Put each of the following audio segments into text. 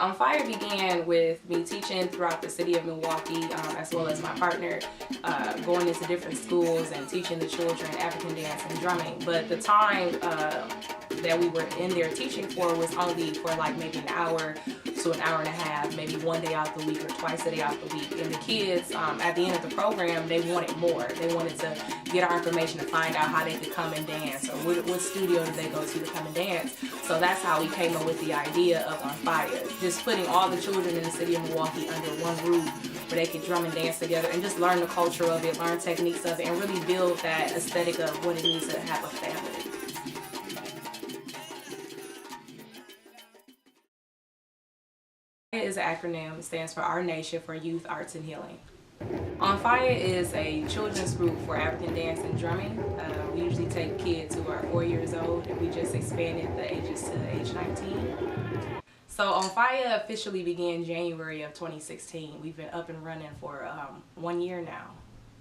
ONFYAH began with me teaching throughout the city of Milwaukee, as well as my partner, going into different schools and teaching the children African dance and drumming. But the time that we were in there teaching for was only for like maybe an hour to an hour and a half, maybe one day out the week or twice a day out the week. And the kids, at the end of the program, they wanted more. They wanted to get our information to find out how they could come and dance, or what studio did they go to come and dance. So that's how we came up with the idea of ONFYAH, just putting all the children in the city of Milwaukee under one roof where they could drum and dance together and just learn the culture of it, learn techniques of it, and really build that aesthetic of what it means to have a family. ONFYAH is an acronym. It stands for Our Nation for Youth, Arts, and Healing. ONFYAH is a children's group for African dance and drumming. We usually take kids who are 4 years old, and we just expanded the ages to age 19. So ONFYAH officially began January of 2016. We've been up and running for 1 year now.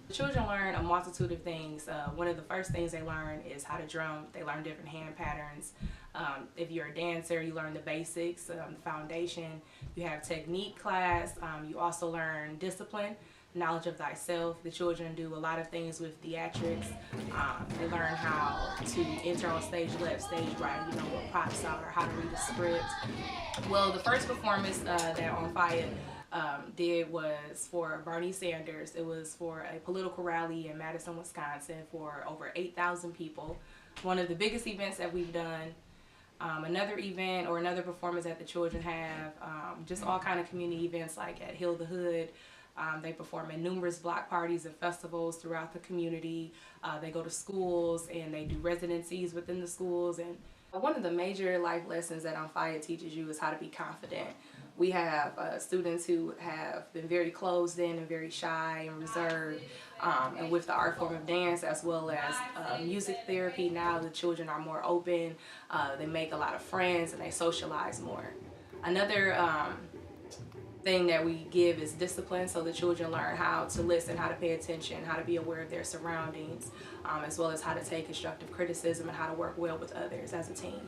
The children learn a multitude of things. One of the first things they learn is how to drum. They learn different hand patterns. If you're a dancer, you learn the basics, the foundation. You have technique class. You also learn discipline, knowledge of thyself. The children do a lot of things with theatrics. They learn how to enter on stage left, stage right, you know, what props are, how to read a script. Well, the first performance that ONFYAH did was for Bernie Sanders. It was for a political rally in Madison, Wisconsin for over 8,000 people. One of the biggest events that we've done. Another event or another performance that the children have, just all kind of community events like at Heal the Hood. They perform in numerous block parties and festivals throughout the community. They go to schools and they do residencies within the schools. And one of the major life lessons that ONFYAH teaches you is how to be confident. We have students who have been very closed in and very shy and reserved. And with the art form of dance as well as music therapy, now the children are more open. They make a lot of friends and they socialize more. Another thing that we give is discipline, so the children learn how to listen, how to pay attention, how to be aware of their surroundings, as well as how to take constructive criticism and how to work well with others as a team.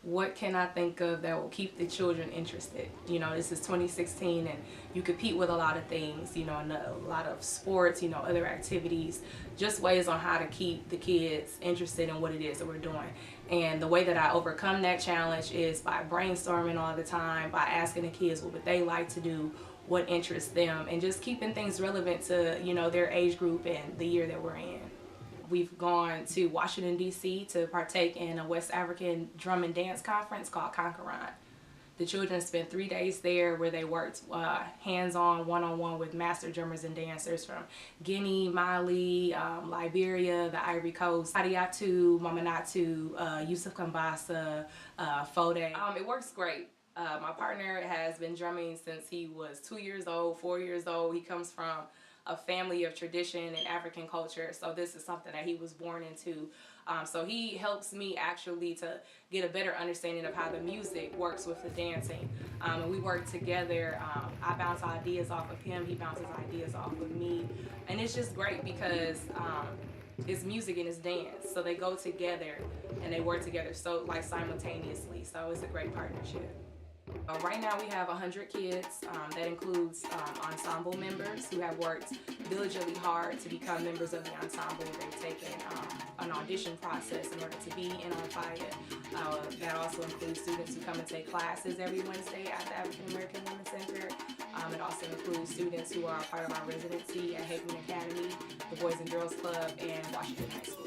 What can I think of that will keep the children interested? You know, this is 2016 and you compete with a lot of things, you know, and a lot of sports, you know, other activities, just ways on how to keep the kids interested in what it is that we're doing. And the way that I overcome that challenge is by brainstorming all the time, by asking the kids what would they like to do, what interests them, and just keeping things relevant to, you know, their age group and the year that we're in. We've gone to Washington, D.C. to partake in a West African drum and dance conference called Conquerant. The children spent 3 days there where they worked hands-on, one-on-one with master drummers and dancers from Guinea, Mali, Liberia, the Ivory Coast, Adiatu, Mamanatu, Yusuf Kambasa, Fode. It works great. My partner has been drumming since he was 2 years old, 4 years old. He comes from a family of tradition and African culture, so this is something that he was born into. So he helps me actually to get a better understanding of how the music works with the dancing. And we work together. I bounce ideas off of him, he bounces ideas off of me. And it's just great because it's music and it's dance. So they go together and they work together so like simultaneously. So it's a great partnership. Right now we have 100 kids. That includes ensemble members who have worked diligently hard to become members of the ensemble. They've taken an audition process in order to be in ONFYAH. That also includes students who come and take classes every Wednesday at the African American Women's Center. It also includes students who are part of our residency at Hickman Academy, the Boys and Girls Club, and Washington High School.